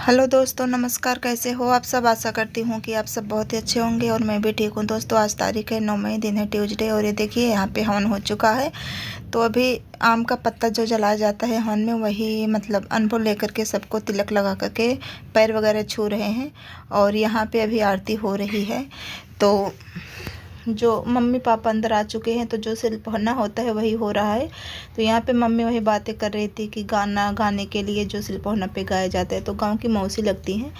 Hello दोस्तों, नमस्कार। कैसे हो आप सब। आशा करती हूँ कि आप सब बहुत ही अच्छे होंगे और मैं भी ठीक हूँ। दोस्तों, आज तारीख है 9 मई, दिन है ट्यूसडे और ये देखिए यहाँ पे हवन हो चुका है। तो अभी आम का पत्ता जो जलाया जाता है हवन में, वही मतलब अनफोल्ड लेकर के सबको तिलक लगा करके पैर वगैरह छू रहे हैं। और यहाँ पे अभी आरती हो रही है। तो जो मम्मी पापा अंदर आ चुके हैं, तो जो सिर्फ पढ़ना होता है वही हो रहा है। तो यहाँ पे मम्मी वही बातें कर रही थी कि गाना गाने के लिए जो सिलपौना पे गाया जाता है, तो गांव की मौसी लगती हैं,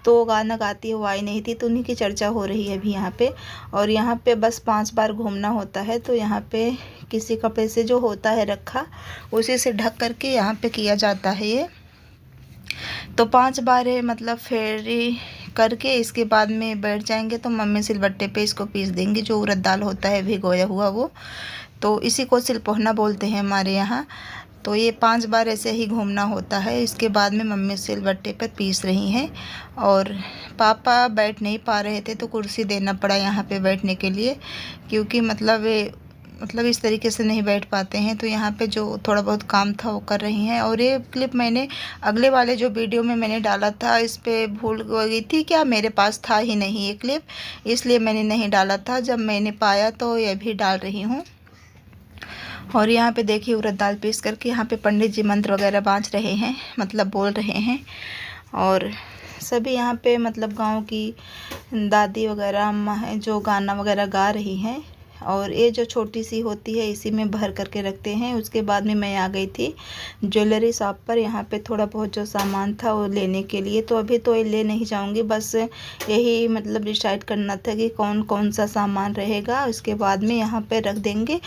तो वो गाना गाती है, वो आई नहीं थी, तो उन्हीं की चर्चा हो रही है अभी यहाँ पे। और यहाँ पे बस 5 बार घूमना होता है। तो यहाँ पे किसी कपड़े से जो होता है रखा, उसी से ढक करके यहाँ पे किया जाता है ये। तो 5 बार मतलब फेरी करके इसके बाद में बैठ जाएंगे। तो मम्मी सिलबट्टे पे इसको पीस देंगी, जो उड़द दाल होता है भिगोया हुआ वो। तो इसी को सिलपोहना बोलते हैं हमारे यहाँ। तो ये 5 बार ऐसे ही घूमना होता है। इसके बाद में मम्मी सिलबट्टे पर पीस रही हैं। और पापा बैठ नहीं पा रहे थे, तो कुर्सी देना पड़ा यहाँ पे बैठने के लिए, क्योंकि मतलब इस तरीके से नहीं बैठ पाते हैं। तो यहाँ पे जो थोड़ा बहुत काम था वो कर रही हैं। और ये क्लिप मैंने अगले वाले जो वीडियो में मैंने डाला था, इस पे भूल गई थी, क्या मेरे पास था ही नहीं ये क्लिप, इसलिए मैंने नहीं डाला था। जब मैंने पाया तो ये भी डाल रही हूँ। और यहाँ पे देखिए उड़द दाल पीस करके यहाँ पे पंडित जी मंत्र वगैरह बाँच रहे हैं, मतलब बोल रहे हैं। और सभी यहाँ पे मतलब गांव की दादी वगैरह अम्मा हैं जो गाना वगैरह गा रही हैं। और ये जो छोटी सी होती है इसी में भर करके रखते हैं। उसके बाद में मैं आ गई थी ज्वेलरी शॉप पर, यहाँ पे थोड़ा बहुत जो सामान था वो लेने के लिए। तो अभी तो ये ले नहीं जाऊंगी, बस यही मतलब डिसाइड करना था कि कौन कौन सा सामान रहेगा। उसके बाद में यहाँ पे रख देंगे।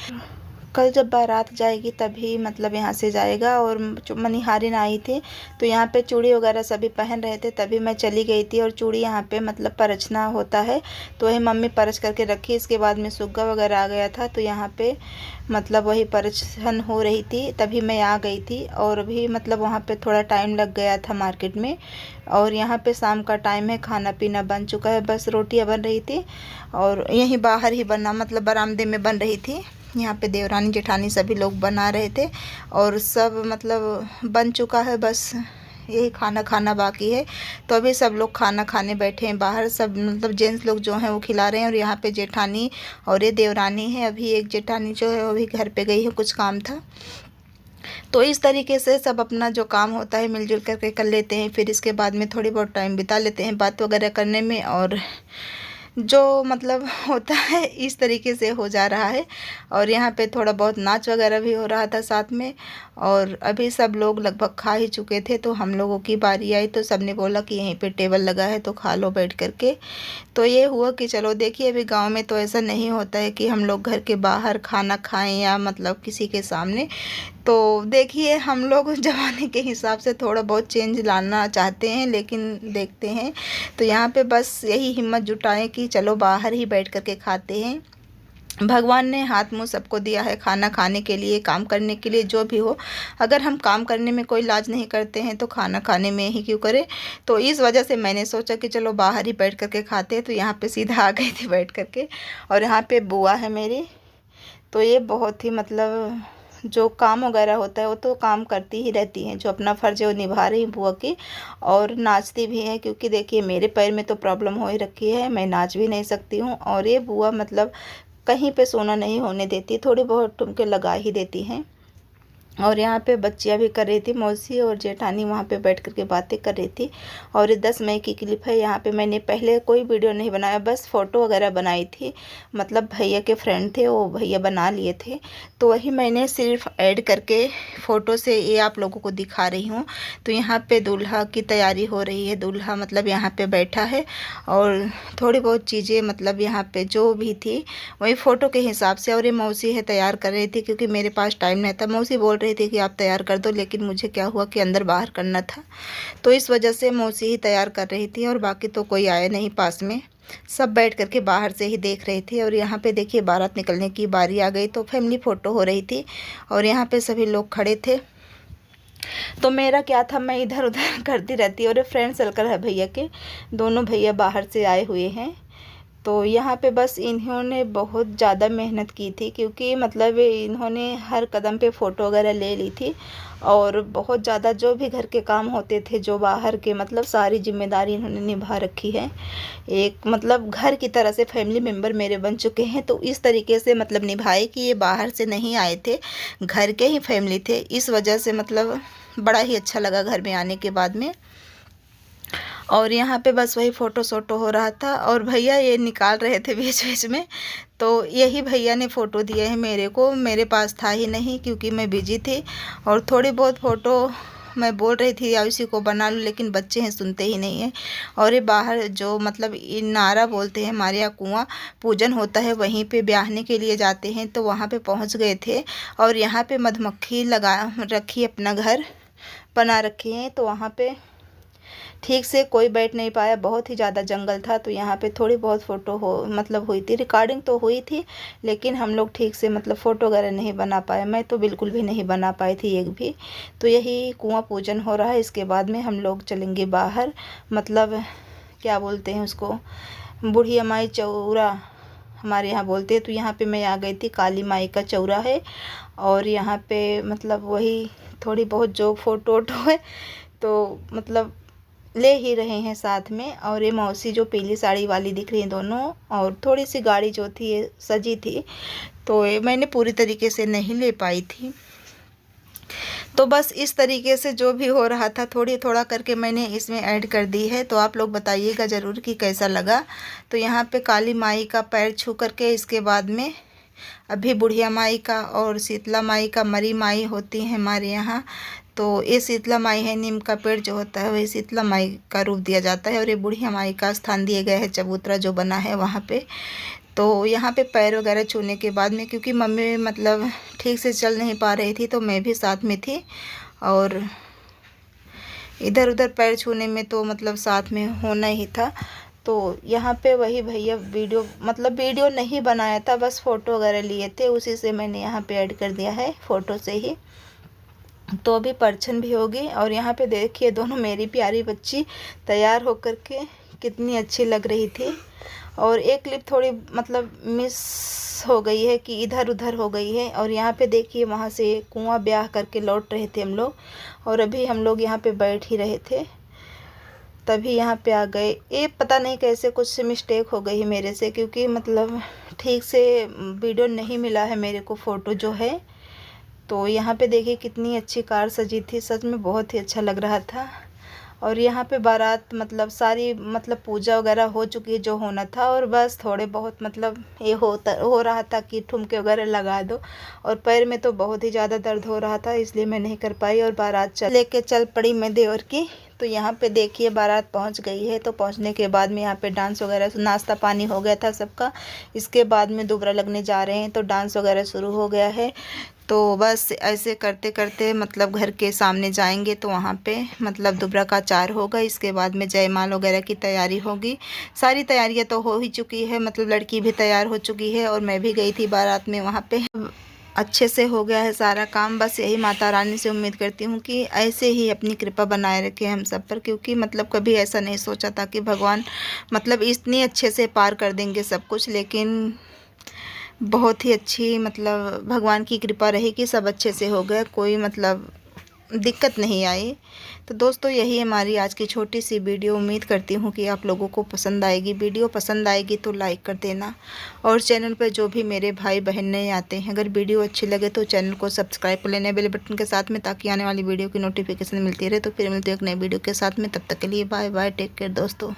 कल जब बारात जाएगी तभी मतलब यहाँ से जाएगा। और मनिहारिन आई थी, तो यहाँ पे चूड़ी वगैरह सभी पहन रहे थे, तभी मैं चली गई थी। और चूड़ी यहाँ पे मतलब परछना होता है, तो वही मम्मी परछ करके रखी। इसके बाद में सुग्गा वगैरह आ गया था, तो यहाँ पे मतलब वही परछन हो रही थी, तभी मैं आ गई थी। और अभी मतलब वहाँ पे थोड़ा टाइम लग गया था मार्केट में। और यहाँ पे शाम का टाइम है, खाना पीना बन चुका है, बस रोटियाँ बन रही थी। और यहीं बाहर ही बना, मतलब बरामदे में बन रही थी। यहाँ पे देवरानी जेठानी सभी लोग बना रहे थे और सब मतलब बन चुका है, बस यही खाना खाना बाकी है। तो अभी सब लोग खाना खाने बैठे हैं बाहर, सब मतलब जेंट्स लोग जो हैं वो खिला रहे हैं। और यहाँ पे जेठानी और ये देवरानी है। अभी एक जेठानी जो है वो भी घर पे गई है, कुछ काम था। तो इस तरीके से सब अपना जो काम होता है मिलजुल करके कर लेते हैं। फिर इसके बाद में थोड़ी बहुत टाइम बिता लेते हैं बात वगैरह करने में। और जो मतलब होता है इस तरीके से हो जा रहा है। और यहाँ पे थोड़ा बहुत नाच वगैरह भी हो रहा था साथ में। और अभी सब लोग लगभग खा ही चुके थे, तो हम लोगों की बारी आई, तो सबने बोला कि यहीं पे टेबल लगा है तो खा लो बैठ करके। तो ये हुआ कि चलो, देखिए अभी गांव में तो ऐसा नहीं होता है कि हम लोग घर के बाहर खाना खाएं या मतलब किसी के सामने। तो देखिए हम लोग ज़माने के हिसाब से थोड़ा बहुत चेंज लाना चाहते हैं, लेकिन देखते हैं। तो यहाँ पे बस यही हिम्मत जुटाएं कि चलो बाहर ही बैठ करके खाते हैं। भगवान ने हाथ मुंह सबको दिया है खाना खाने के लिए, काम करने के लिए, जो भी हो। अगर हम काम करने में कोई लाज नहीं करते हैं तो खाना खाने में ही क्यों करें। तो इस वजह से मैंने सोचा कि चलो बाहर ही बैठ करके खाते हैं। तो यहाँ पे सीधा आ गई थी बैठ करके। और यहाँ पे बुआ है मेरी, तो ये बहुत ही मतलब जो काम वगैरह होता है वो तो काम करती ही रहती हैं, जो अपना फ़र्ज़ है वो निभा रही बुआ की। और नाचती भी है, क्योंकि देखिए मेरे पैर में तो प्रॉब्लम हो ही रखी है, मैं नाच भी नहीं सकती हूँ। और ये बुआ मतलब कहीं पे सोना नहीं होने देती, थोड़ी बहुत ठुमके लगा ही देती हैं। और यहाँ पे बच्चियाँ भी कर रही थी, मौसी और जेठानी वहाँ पे बैठ कर के बातें कर रही थी। और ये 10 मई की क्लिप है। यहाँ पे मैंने पहले कोई वीडियो नहीं बनाया, बस फ़ोटो वगैरह बनाई थी। मतलब भैया के फ्रेंड थे, वो भैया बना लिए थे, तो वही मैंने सिर्फ ऐड करके फ़ोटो से ये आप लोगों को दिखा रही हूँ। तो यहाँ पे दूल्हा की तैयारी हो रही है, दूल्हा मतलब यहाँ पे बैठा है। और थोड़ी बहुत चीज़ें मतलब यहाँ पे जो भी थी वही फ़ोटो के हिसाब से। और ये मौसी है तैयार कर रही थी, क्योंकि मेरे पास टाइम नहीं था। मौसी बोल रही थी कि आप तैयार कर दो, लेकिन मुझे क्या हुआ कि अंदर बाहर करना था, तो इस वजह से मौसी ही तैयार कर रही थी। और बाकी तो कोई आया नहीं पास में, सब बैठ करके बाहर से ही देख रहे थे। और यहाँ पे देखिए बारात निकलने की बारी आ गई, तो फैमिली फ़ोटो हो रही थी। और यहाँ पे सभी लोग खड़े थे। तो मेरा क्या था, मैं इधर उधर करती रहती। और फ्रेंड सर्कल है भैया के, दोनों भैया बाहर से आए हुए हैं। तो यहाँ पे बस इन्होंने बहुत ज़्यादा मेहनत की थी, क्योंकि मतलब इन्होंने हर कदम पे फ़ोटो वगैरह ले ली थी, और बहुत ज़्यादा जो भी घर के काम होते थे, जो बाहर के, मतलब सारी जिम्मेदारी इन्होंने निभा रखी है। एक मतलब घर की तरह से फैमिली मेम्बर मेरे बन चुके हैं। तो इस तरीके से मतलब निभाए कि ये बाहर से नहीं आए थे, घर के ही फैमिली थे। इस वजह से मतलब बड़ा ही अच्छा लगा घर में आने के बाद में। और यहाँ पे बस वही फ़ोटो शोटो हो रहा था, और भैया ये निकाल रहे थे बीच बीच में। तो यही भैया ने फ़ोटो दिए हैं मेरे को, मेरे पास था ही नहीं क्योंकि मैं बिजी थी। और थोड़ी बहुत फ़ोटो मैं बोल रही थी या उसी को बना लूँ, लेकिन बच्चे हैं, सुनते ही नहीं हैं। और ये बाहर जो मतलब इनारा बोलते हैं हमारे यहाँ, कुआँ पूजन होता है, वहीं पे ब्याहने के लिए जाते हैं। तो वहाँ पे पहुँच गए थे, और यहाँ पे मधुमक्खी लगा रखी, अपना घर बना रखी है। तो वहाँ पे ठीक से कोई बैठ नहीं पाया, बहुत ही ज़्यादा जंगल था। तो यहाँ पे थोड़ी बहुत फ़ोटो मतलब हुई थी, रिकॉर्डिंग तो हुई थी, लेकिन हम लोग ठीक से मतलब फ़ोटो वगैरह नहीं बना पाए। मैं तो बिल्कुल भी नहीं बना पाई थी एक भी। तो यही कुआं पूजन हो रहा है, इसके बाद में हम लोग चलेंगे बाहर, मतलब क्या बोलते हैं उसको, बूढ़ी माई चौरा हमारे यहाँ बोलते हैं। तो यहाँ पे मैं आ गई थी, काली माई का चौरा है। और यहाँ पे मतलब वही थोड़ी बहुत जो फ़ोटो वोटो है, तो मतलब ले ही रहे हैं साथ में। और ये मौसी जो पीली साड़ी वाली दिख रही हैं दोनों, और थोड़ी सी गाड़ी जो थी ये सजी थी, तो ये मैंने पूरी तरीके से नहीं ले पाई थी। तो बस इस तरीके से जो भी हो रहा था, थोड़ी थोड़ा करके मैंने इसमें ऐड कर दी है। तो आप लोग बताइएगा ज़रूर कि कैसा लगा। तो यहाँ पे काली माई का पैर छू करके, इसके बाद में अभी बुढ़िया माई का और शीतला माई का, मरी माई होती हैं हमारे यहाँ। तो ये शीतला माई है, नीम का पेड़ जो होता है वही शीतला माई का रूप दिया जाता है। और ये बुढ़िया माई का स्थान दिए गए है, चबूतरा जो बना है वहाँ पे। तो यहाँ पे पैर वगैरह छूने के बाद में, क्योंकि मम्मी मतलब ठीक से चल नहीं पा रही थी, तो मैं भी साथ में थी। और इधर उधर पैर छूने में तो मतलब साथ में होना ही था। तो यहाँ पे वही भैया वीडियो नहीं बनाया था, बस फ़ोटो वगैरह लिए थे, उसी से मैंने यहाँ पे ऐड कर दिया है, फ़ोटो से ही। तो अभी परछन भी होगी। और यहाँ पे देखिए दोनों मेरी प्यारी बच्ची तैयार होकर के कितनी अच्छी लग रही थी। और एक क्लिप थोड़ी मतलब मिस हो गई है कि इधर उधर हो गई है। और यहाँ पे देखिए वहाँ से कुआं ब्याह करके लौट रहे थे हम लोग, और अभी हम लोग यहाँ पे बैठ ही रहे थे, तभी यहाँ पे आ गए। ये पता नहीं कैसे कुछ मिस्टेक हो गई मेरे से, क्योंकि मतलब ठीक से वीडियो नहीं मिला है मेरे को, फ़ोटो जो है। तो यहाँ पे देखिए कितनी अच्छी कार सजी थी, सच में बहुत ही अच्छा लग रहा था। और यहाँ पे बारात मतलब सारी मतलब पूजा वगैरह हो चुकी है जो होना था, और बस थोड़े बहुत मतलब ये हो रहा था कि ठुमके वगैरह लगा दो। और पैर में तो बहुत ही ज़्यादा दर्द हो रहा था, इसलिए मैं नहीं कर पाई। और बारात लेके चल पड़ी मैं देवर की। तो यहाँ पे देखिए बारात पहुँच गई है। तो पहुँचने के बाद में यहाँ पे डांस वगैरह, नाश्ता पानी हो गया था सबका। इसके बाद में दुबरा लगने जा रहे हैं, तो डांस वगैरह शुरू हो गया है। तो बस ऐसे करते करते मतलब घर के सामने जाएंगे, तो वहाँ पे मतलब दुबरा का चार होगा। इसके बाद में जयमाल वगैरह की तैयारी होगी। सारी तैयारियां तो हो ही चुकी है, मतलब लड़की भी तैयार हो चुकी है, और मैं भी गई थी बारात में वहाँ पे। अच्छे से हो गया है सारा काम। बस यही माता रानी से उम्मीद करती हूँ कि ऐसे ही अपनी कृपा बनाए रखे हम सब पर, क्योंकि मतलब कभी ऐसा नहीं सोचा था कि भगवान मतलब इतनी अच्छे से पार कर देंगे सब कुछ। लेकिन बहुत ही अच्छी मतलब भगवान की कृपा रही कि सब अच्छे से हो गया, कोई मतलब दिक्कत नहीं आई। तो दोस्तों यही हमारी आज की छोटी सी वीडियो। उम्मीद करती हूँ कि आप लोगों को पसंद आएगी। वीडियो पसंद आएगी तो लाइक कर देना, और चैनल पर जो भी मेरे भाई बहन नए आते हैं, अगर वीडियो अच्छी लगे तो चैनल को सब्सक्राइब कर लेना बेल बटन के साथ में, ताकि आने वाली वीडियो की नोटिफिकेशन मिलती रहे। तो फिर मिलती है एक नई वीडियो के साथ में, तब तक के लिए बाय बाय, टेक केयर दोस्तों।